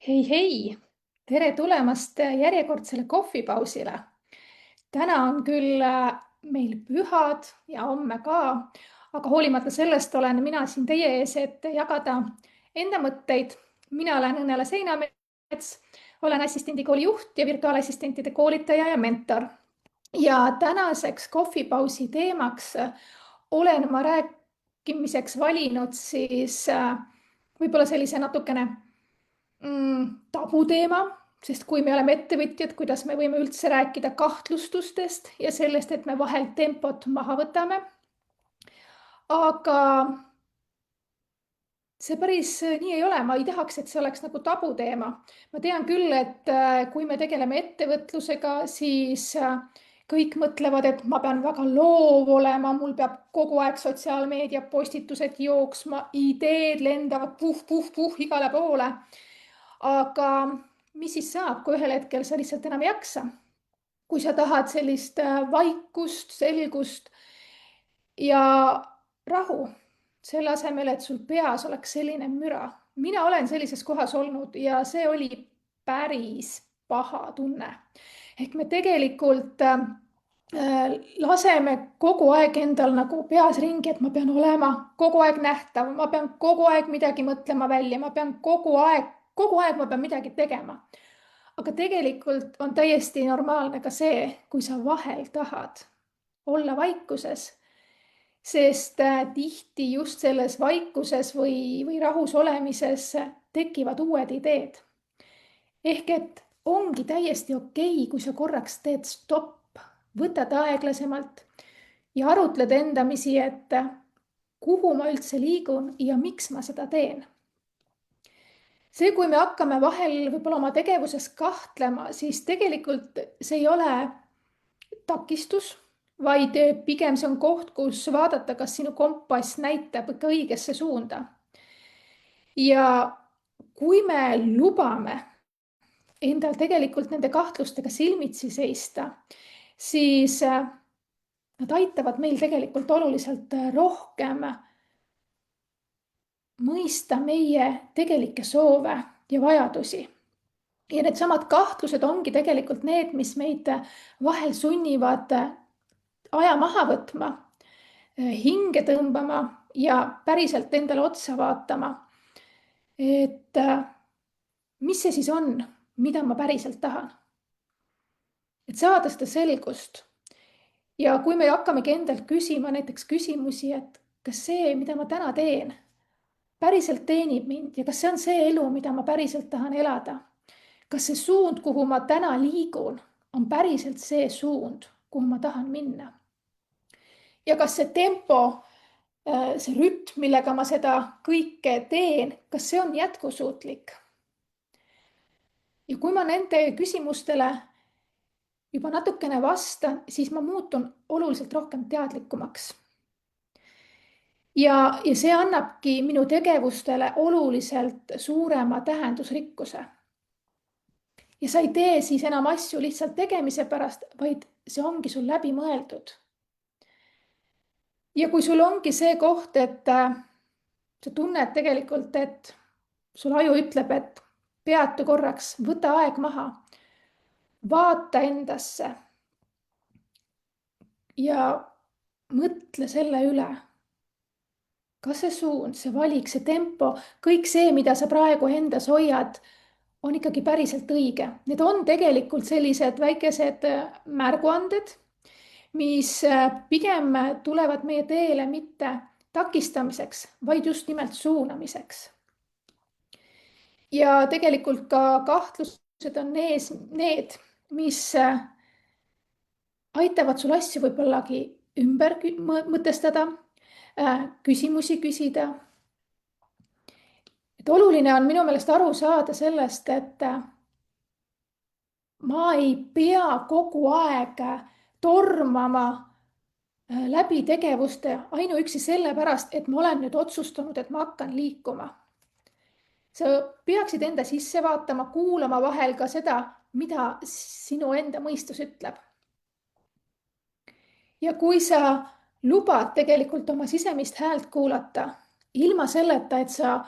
Hei, hei! Tere tulemast järjekordsele kohvipausile. Täna on küll meil pühad ja homme ka, aga hoolimata sellest olen mina siin teie ees, et jagada enda mõtteid. Mina olen Õnnela Seinamets, olen assistendikooli juht ja virtuaalassistentide koolitaja ja mentor. Ja tänaseks kohvipausi teemaks olen ma rääkimiseks valinud siis võib-olla sellise natukene tabuteema, sest kui me oleme ettevõtjad, kuidas me võime üldse rääkida kahtlustustest ja sellest, et me vahel tempot maha võtame. Aga see päris nii ei ole, ma ei tahaks, et see oleks nagu tabuteema. Ma tean küll, et kui me tegeleme ettevõtlusega, siis kõik mõtlevad, et ma pean väga loov olema, mul peab kogu aeg sotsiaalmeedia postitused jooksma, ideed lendavad puh igale poole. Aga mis siis saab, kui ühel hetkel sa lihtsalt enam ei jaksa? Kui sa tahad sellist vaikust, selgust ja rahu, selle asemel, et sul peas oleks selline müra. Mina olen sellises kohas olnud ja see oli päris paha tunne. Ehk me tegelikult laseme kogu aeg endal nagu peas ringi, et ma pean olema kogu aeg nähtav, ma pean kogu aeg midagi mõtlema välja, ma pean kogu aeg ma pean midagi tegema. Aga tegelikult on täiesti normaalne ka see, kui sa vahel tahad olla vaikuses, sest tihti just selles vaikuses või rahus olemises tekivad uued ideed. Ehk et ongi täiesti okei, kui sa korraks teed stopp, võtad aeglasemalt ja arutled endamisi, et kuhu ma üldse liigun ja miks ma seda teen. See, kui me hakkame vahel võib-olla oma tegevuses kahtlema, siis tegelikult see ei ole takistus, vaid pigem see on koht, kus vaadata, kas sinu kompass näitab ikka õigesse suunda. Ja kui me lubame endal tegelikult nende kahtlustega silmitsi seista, siis nad aitavad meil tegelikult oluliselt rohkem mõista meie tegelikke soove ja vajadusi. Ja needsamad kahtlused ongi tegelikult need, mis meid vahel sunnivad aja maha võtma, hinge tõmbama ja päriselt endale otsa vaatama. Et mis see siis on, mida ma päriselt tahan? Et saada seda selgust. Ja kui me hakkamegi endalt küsima näiteks küsimusi, et kas see, mida ma täna teen, päriselt teenib mind ja kas see on see elu, mida ma päriselt tahan elada? Kas see suund, kuhu ma täna liigun, on päriselt see suund, kuhu ma tahan minna? Ja kas see tempo, see rütm, millega ma seda kõike teen, kas see on jätkusuutlik? Ja kui ma nende küsimustele juba natukene vastan, siis ma muutun oluliselt rohkem teadlikumaks. Ja see annabki minu tegevustele oluliselt suurema tähendusrikkuse. Ja sa ei tee siis enam asju lihtsalt tegemise pärast, vaid see ongi sul läbi mõeldud. Ja kui sul ongi see koht, et sa tunned tegelikult, et sul aju ütleb, et peatu korraks, võta aeg maha, vaata endasse ja mõtle selle üle. Kas see suund, see valik, see tempo, kõik see, mida sa praegu endas hoiad, on ikkagi päriselt õige. Need on tegelikult sellised väikesed märguanded, mis pigem tulevad meie teele mitte takistamiseks, vaid just nimelt suunamiseks. Ja tegelikult ka kahtlused on need, mis aitavad sul asju võib-ollagi ümber mõtestada, küsimusi küsida. Et oluline on minu meelest aru saada sellest, et ma ei pea kogu aeg tormama läbi tegevuste ainuüksi sellepärast, et ma olen nüüd otsustanud, et ma hakkan liikuma. Sa peaksid enda sisse vaatama, kuulama vahel ka seda, mida sinu enda mõistus ütleb. Ja kui sa lubad tegelikult oma sisemist häält kuulata ilma selleta, et sa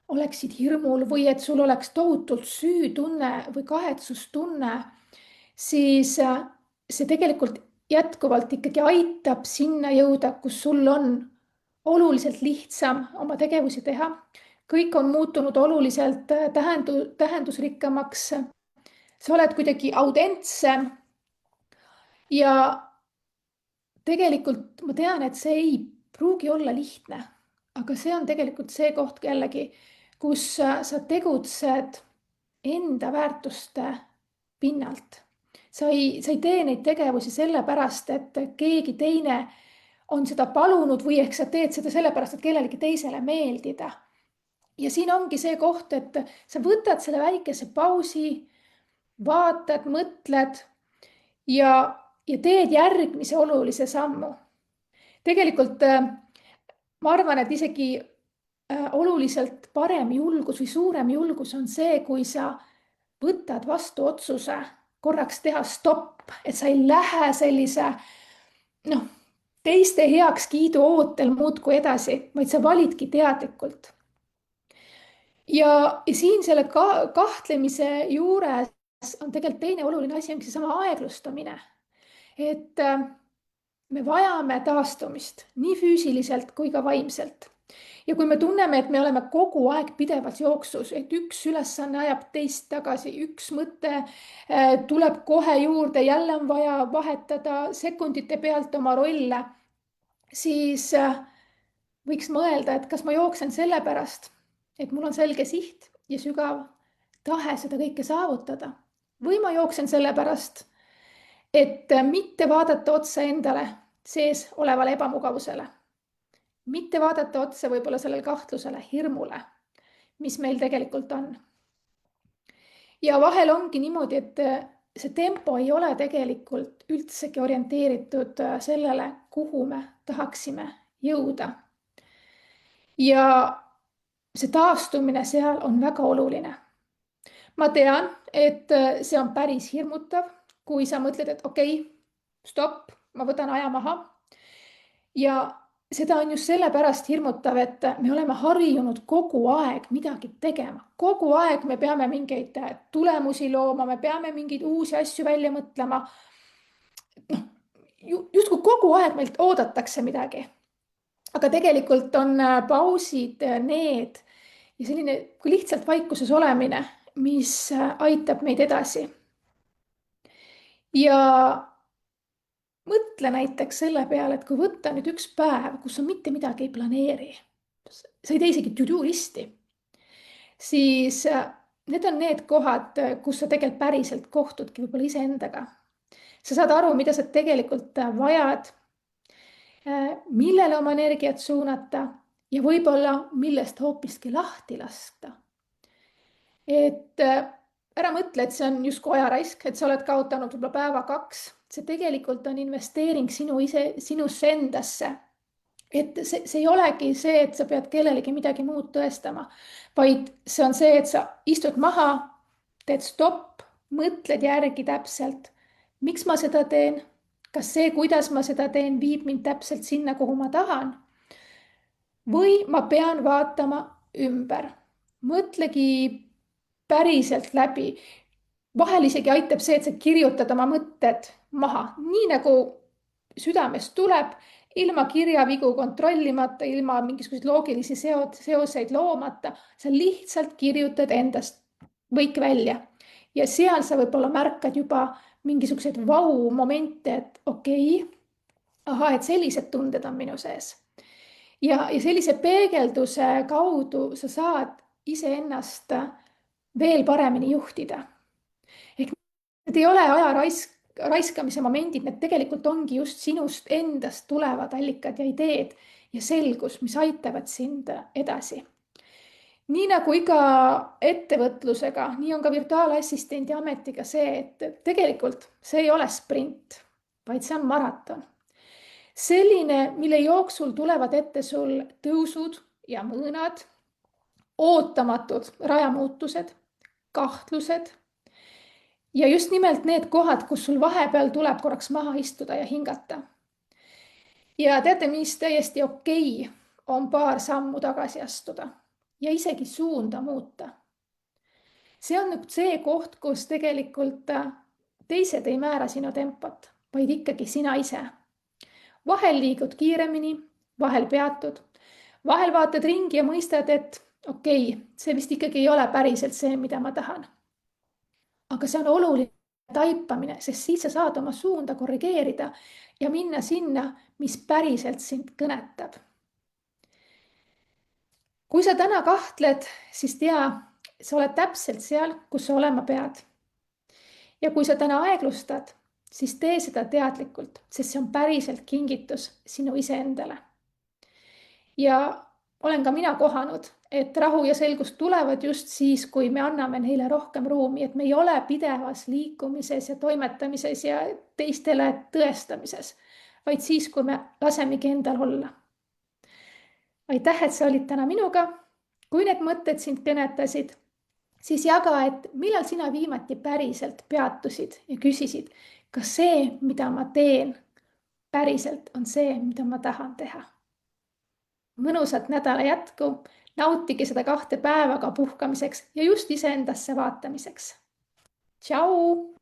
oleksid hirmul või et sul oleks tohutult süütunne või kahetsustunne, siis see tegelikult jätkuvalt ikkagi aitab sinna jõuda, kus sul on oluliselt lihtsam oma tegevusi teha. kõik on muutunud oluliselt tähendusrikkamaks. sa oled kuidagi autentsem. ja tegelikult ma tean, et see ei pruugi olla lihtne, aga see on tegelikult see koht jällegi, kus sa tegutsed enda väärtuste pinnalt. sa ei tee neid tegevusi sellepärast, et keegi teine on seda palunud või ehk sa teed seda sellepärast, et kellelegi teisele meeldida. ja siin ongi see koht, et sa võtad selle väikese pausi, vaatad, mõtled ja teed järgmise olulise sammu. tegelikult ma arvan, et isegi oluliselt parem julgus või suurem julgus on see, kui sa võtad vastu otsuse korraks teha stopp, et sa ei lähe sellise teiste heakskiidu ootel muudkui edasi, vaid sa validki teadlikult. ja siin selle kahtlemise juures on tegelikult teine oluline asi, ongi seesama aeglustamine. et me vajame taastumist nii füüsiliselt kui ka vaimselt. ja kui me tunneme, et me oleme kogu aeg pidevas jooksus, et üks ülesanne ajab teist tagasi, üks mõte tuleb kohe juurde, jälle on vaja vahetada sekundite pealt oma rolle, siis võiks mõelda, et kas ma jooksen sellepärast, et mul on selge siht ja sügav tahe seda kõike saavutada, või ma jooksen sellepärast, et mitte vaadata otsa endale sees olevale ebamugavusele, mitte vaadata otsa võib-olla sellele kahtlusele, hirmule, mis meil tegelikult on. ja vahel ongi niimoodi, et see tempo ei ole tegelikult üldsegi orienteeritud sellele, kuhu me tahaksime jõuda. ja see taastumine seal on väga oluline. ma tean, et see on päris hirmutav, kui sa mõtled, et okei, stopp, ma võtan aja maha. ja seda on just sellepärast hirmutav, et me oleme harjunud kogu aeg midagi tegema. kogu aeg me peame mingeid tulemusi looma, me peame mingeid uusi asju välja mõtlema. Justkui kogu aeg meilt oodatakse midagi. aga tegelikult on pausid need ja selline lihtsalt vaikuses olemine, mis aitab meid edasi. ja mõtle näiteks selle peale, et kui võtta nüüd üks päev, kus sa mitte midagi ei planeeri, sa ei tee isegi to-do listi, siis need on need kohad, kus sa tegelikult päriselt kohtudki võib-olla iseendaga. sa saad aru, mida sa tegelikult vajad, millele oma energiat suunata ja võib-olla millest hoopiski lahti lasta. et ära mõtle, et see on justkui ajaraisk, et sa oled kaotanud võib-olla päeva 2. see tegelikult on investeering sinusse endasse. et see ei olegi see, et sa pead kellelegi midagi muud tõestama, vaid see on see, et sa istud maha, teed stopp, mõtled järgi täpselt, miks ma seda teen, kas see, kuidas ma seda teen, viib mind täpselt sinna, kuhu ma tahan. või ma pean vaatama ümber, mõtlegi päriselt läbi. vahel isegi aitab see, et sa kirjutad oma mõtted maha, nii nagu südamest tuleb, ilma kirjavigu kontrollimata, ilma mingisuguseid loogilisi seoseid loomata. sa lihtsalt kirjutad endast kõik välja ja seal sa võib-olla märkad juba mingisuguseid vau-momente, et okei, et sellised tunded on minu sees. ja sellise peegelduse kaudu sa saad iseennast veel paremini juhtida. ehk need ei ole aja raiskamise momendid, need tegelikult ongi just sinust endast tulevad allikad ja ideed ja selgus, mis aitavad sind edasi. nii nagu iga ettevõtlusega, nii on ka virtuaalassistendi ametiga see, et tegelikult see ei ole sprint, vaid see on maraton. selline, mille jooksul tulevad ette sul tõusud ja mõõnad, ootamatud rajamuutused, kahtlused ja just nimelt need kohad, kus sul vahepeal tuleb korraks maha istuda ja hingata. ja teate, mis täiesti okei on paar sammu tagasi astuda. ja isegi suunda muuta. See on nüüd see koht, kus tegelikult teised ei määra sinu tempot, vaid ikkagi sina ise. Vahel liigud kiiremini, vahel peatud, vahel vaatad ringi ja mõistad, et okei, see vist ikkagi ei ole päriselt see, mida ma tahan. Aga see on oluline taipamine, sest siis sa saad oma suunda korrigeerida ja minna sinna, mis päriselt sind kõnetab. Kui sa täna kahtled, siis tea, sa oled täpselt seal, kus sa olema pead. Ja kui sa täna aeglustad, siis tee seda teadlikult, sest see on päriselt kingitus sinu iseendale. Ja olen ka mina kohanud, et rahu ja selgus tulevad just siis, kui me anname neile rohkem ruumi, et me ei ole pidevas liikumises ja toimetamises ja teistele tõestamises, vaid siis, kui me lasemegi endal olla. Aitäh, et sa olid täna minuga. Kui need mõtted sind kõnetasid, siis jaga, et millal sina viimati päriselt peatusid ja küsisid, kas see, mida ma teen, päriselt on see, mida ma tahan teha. Mõnusat nädala jätku, nautige seda 2 päeva ka puhkamiseks ja just iseendasse vaatamiseks. Tšau!